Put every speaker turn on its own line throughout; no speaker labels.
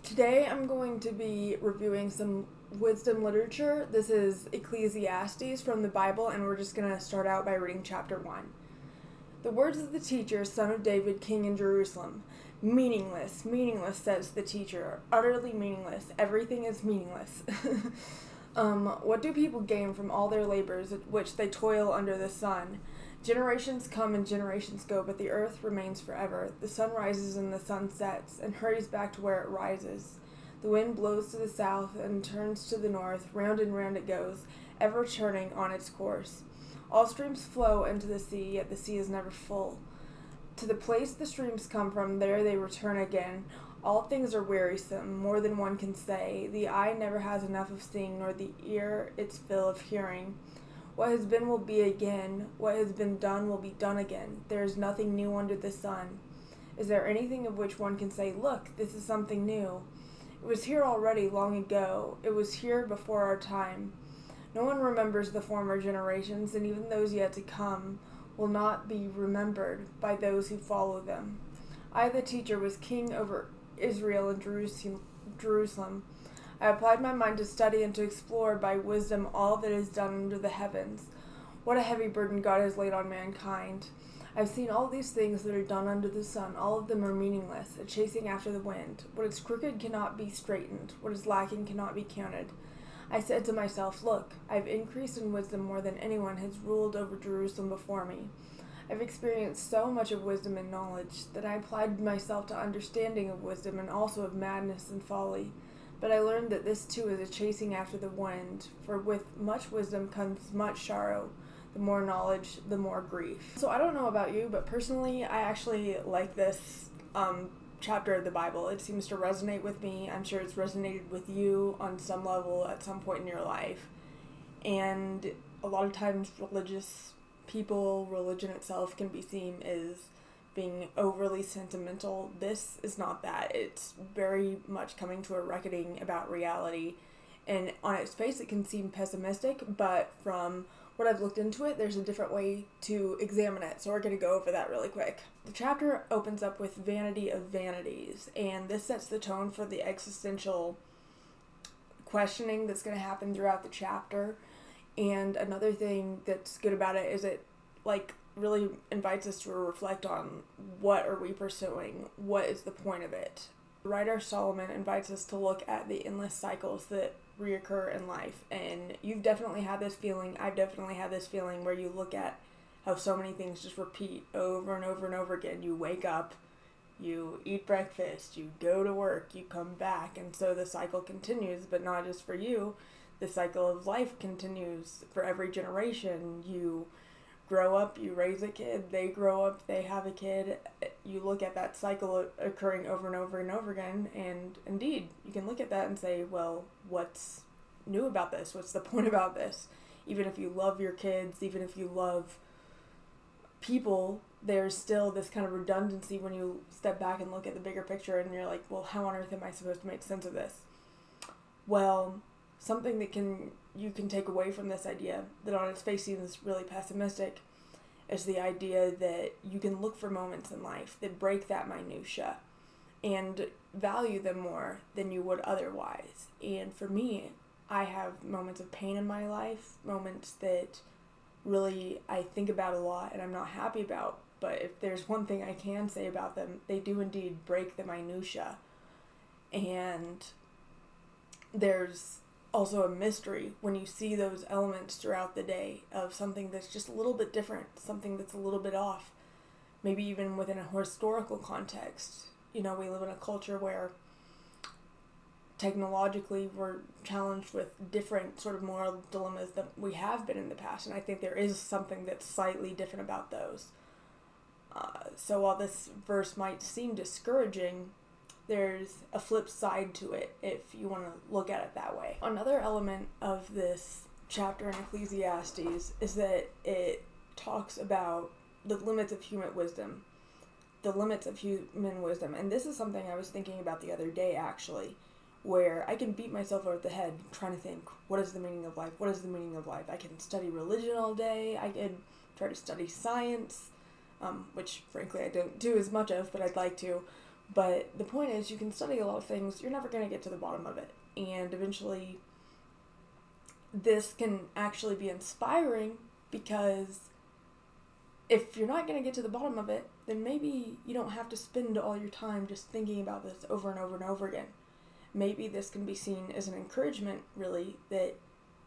Today I'm going to be reviewing some wisdom literature. This is Ecclesiastes from the Bible, and we're just going to start out by reading chapter 1. The words of the teacher, son of David, king in Jerusalem. Meaningless, meaningless, says the teacher. Utterly meaningless. Everything is meaningless. What do people gain from all their labors at which they toil under the sun? Generations come and generations go, but the earth remains forever. The sun rises and the sun sets, and hurries back to where it rises. The wind blows to the south and turns to the north. Round and round it goes, ever turning on its course. All streams flow into the sea, yet the sea is never full. To the place the streams come from, there they return again. All things are wearisome, more than one can say. The eye never has enough of seeing, nor the ear its fill of hearing. What has been will be again. What has been done will be done again. There is nothing new under the sun. Is there anything of which one can say, "Look, this is something new"? It was here already long ago. It was here before our time. No one remembers the former generations, and even those yet to come will not be remembered by those who follow them. I, the teacher, was king over Israel and Jerusalem. I applied my mind to study and to explore by wisdom all that is done under the heavens. What a heavy burden God has laid on mankind. I've seen all these things that are done under the sun. All of them are meaningless, a chasing after the wind. What is crooked cannot be straightened. What is lacking cannot be counted. I said to myself, "Look, I've increased in wisdom more than anyone has ruled over Jerusalem before me. I've experienced so much of wisdom and knowledge that I applied myself to understanding of wisdom and also of madness and folly. But I learned that this too is a chasing after the wind, for with much wisdom comes much sorrow. The more knowledge, the more grief." So I don't know about you, but personally, I actually like this chapter of the Bible. It seems to resonate with me. I'm sure it's resonated with you on some level at some point in your life. And a lot of times religious people, religion itself can be seen as being overly sentimental. This is not that. It's very much coming to a reckoning about reality. And on its face, it can seem pessimistic, but from what I've looked into it, there's a different way to examine it. So we're going to go over that really quick. The chapter opens up with vanity of vanities, and this sets the tone for the existential questioning that's going to happen throughout the chapter. And another thing that's good about it is it, really invites us to reflect on what are we pursuing, what is the point of it. The writer Solomon invites us to look at the endless cycles that reoccur in life, and you've definitely had this feeling, I've definitely had this feeling where you look at how so many things just repeat over and over and over again. You wake up, you eat breakfast, you go to work, you come back, and so the cycle continues, but not just for you. The cycle of life continues for every generation. You grow up, you raise a kid, they grow up, they have a kid. You look at that cycle occurring over and over and over again, and indeed, you can look at that and say, well, what's new about this? What's the point about this? Even if you love your kids, even if you love people, there's still this kind of redundancy when you step back and look at the bigger picture, and you're like, well, how on earth am I supposed to make sense of this? Well, something that you can take away from this idea that on its face seems really pessimistic is the idea that you can look for moments in life that break that minutia and value them more than you would otherwise. And for me, I have moments of pain in my life, moments that really I think about a lot and I'm not happy about, but if there's one thing I can say about them, they do indeed break the minutia. And there's also a mystery when you see those elements throughout the day of something that's just a little bit different, something that's a little bit off, maybe even within a historical context. We live in a culture where technologically we're challenged with different sort of moral dilemmas than we have been in the past, and I think there is something that's slightly different about those. So while this verse might seem discouraging, there's a flip side to it if you want to look at it that way. Another element of this chapter in Ecclesiastes is that it talks about the limits of human wisdom. And this is something I was thinking about the other day, actually, where I can beat myself over the head trying to think, what is the meaning of life? What is the meaning of life? I can study religion all day. I can try to study science, which frankly I don't do as much of, but I'd like to. But the point is, you can study a lot of things, you're never going to get to the bottom of it. And eventually, this can actually be inspiring, because if you're not going to get to the bottom of it, then maybe you don't have to spend all your time just thinking about this over and over and over again. Maybe this can be seen as an encouragement, really, that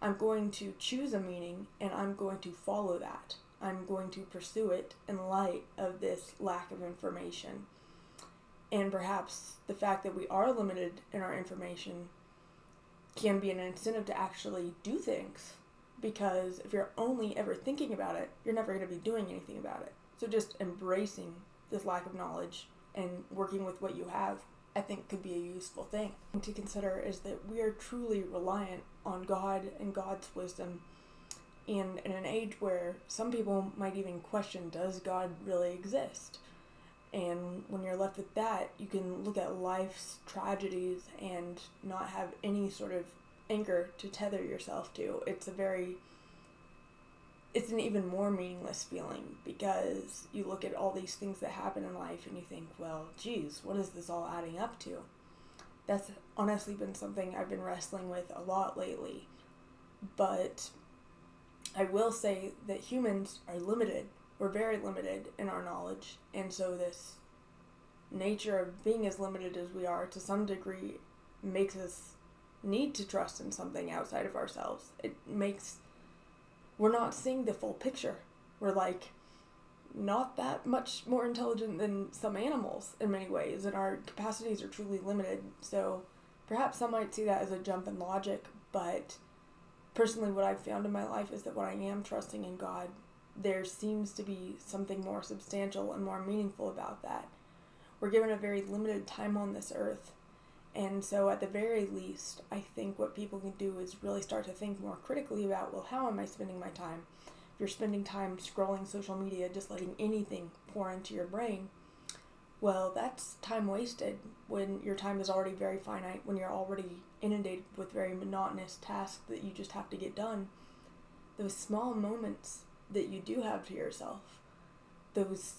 I'm going to choose a meaning and I'm going to follow that. I'm going to pursue it in light of this lack of information. And perhaps the fact that we are limited in our information can be an incentive to actually do things. Because if you're only ever thinking about it, you're never going to be doing anything about it. So just embracing this lack of knowledge and working with what you have, I think, could be a useful thing. To consider is that we are truly reliant on God and God's wisdom. And in an age where some people might even question, does God really exist? And when you're left with that, you can look at life's tragedies and not have any sort of anchor to tether yourself to. It's an even more meaningless feeling, because you look at all these things that happen in life and you think, well, geez, what is this all adding up to? That's honestly been something I've been wrestling with a lot lately. But I will say that humans are limited. We're very limited in our knowledge, and so this nature of being as limited as we are to some degree makes us need to trust in something outside of ourselves. We're not seeing the full picture. We're not that much more intelligent than some animals in many ways, and our capacities are truly limited. So perhaps some might see that as a jump in logic, but personally what I've found in my life is that when I am trusting in God, there seems to be something more substantial and more meaningful about that. We're given a very limited time on this earth. And so at the very least, I think what people can do is really start to think more critically about, well, how am I spending my time? If you're spending time scrolling social media, just letting anything pour into your brain, well, that's time wasted when your time is already very finite, when you're already inundated with very monotonous tasks that you just have to get done. Those small moments that you do have to yourself, those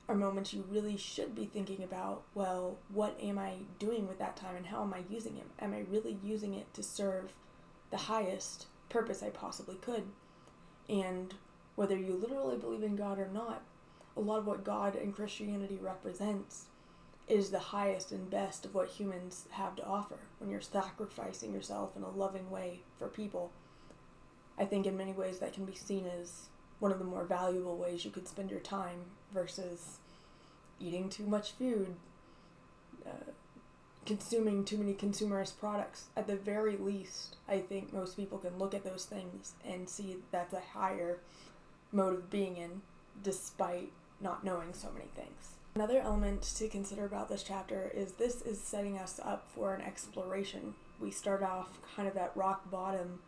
are moments you really should be thinking about, well, what am I doing with that time and how am I using it? Am I really using it to serve the highest purpose I possibly could? And whether you literally believe in God or not, a lot of what God and Christianity represents is the highest and best of what humans have to offer when you're sacrificing yourself in a loving way for people. I think in many ways that can be seen as one of the more valuable ways you could spend your time versus eating too much food, consuming too many consumerist products. At the very least, I think most people can look at those things and see that's a higher mode of being in, despite not knowing so many things. Another element to consider about this chapter is this is setting us up for an exploration. We start off kind of at rock bottom,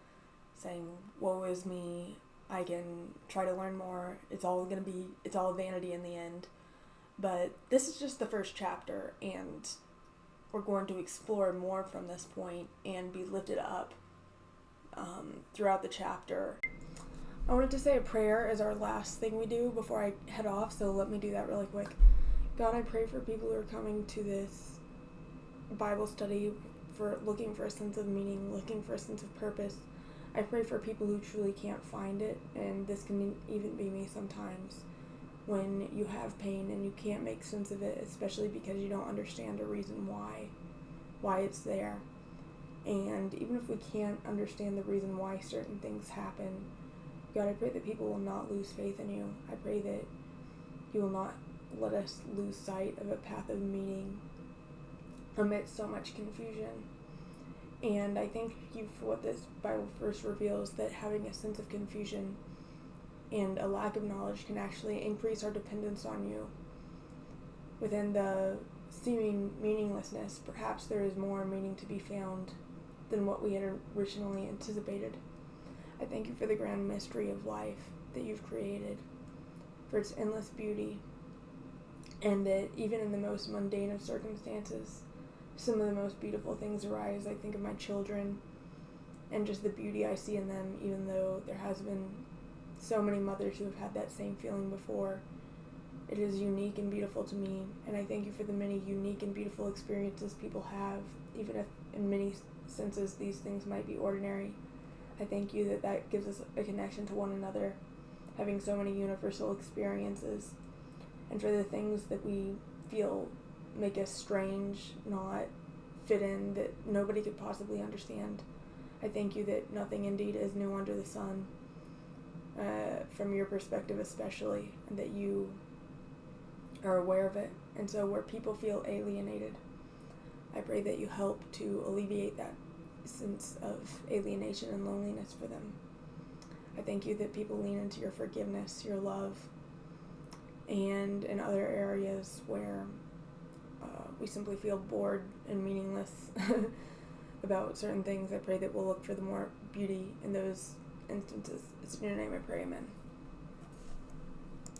saying, woe is me, I can try to learn more, it's all vanity in the end. But this is just the first chapter, and we're going to explore more from this point and be lifted up throughout the chapter. I wanted to say a prayer as our last thing we do before I head off, so let me do that really quick. God, I pray for people who are coming to this Bible study for looking for a sense of meaning, looking for a sense of purpose. I pray for people who truly can't find it, and this can even be me sometimes, when you have pain and you can't make sense of it, especially because you don't understand a reason why it's there. And even if we can't understand the reason why certain things happen, God, I pray that people will not lose faith in you. I pray that you will not let us lose sight of a path of meaning amidst so much confusion. And I thank you for what this Bible verse reveals, that having a sense of confusion and a lack of knowledge can actually increase our dependence on you. Within the seeming meaninglessness, perhaps there is more meaning to be found than what we had originally anticipated. I thank you for the grand mystery of life that you've created, for its endless beauty, and that even in the most mundane of circumstances, some of the most beautiful things arise. I think of my children and just the beauty I see in them, even though there has been so many mothers who have had that same feeling before. It is unique and beautiful to me, and I thank you for the many unique and beautiful experiences people have, even if in many senses these things might be ordinary. I thank you that gives us a connection to one another, having so many universal experiences, and for the things that we feel make us strange, not fit in, that nobody could possibly understand. I thank you that nothing indeed is new under the sun, from your perspective especially, and that you are aware of it. And so where people feel alienated, I pray that you help to alleviate that sense of alienation and loneliness for them. I thank you that people lean into your forgiveness, your love, and in other areas where we simply feel bored and meaningless about certain things, I pray that we'll look for the more beauty in those instances. It's in your name I pray, amen.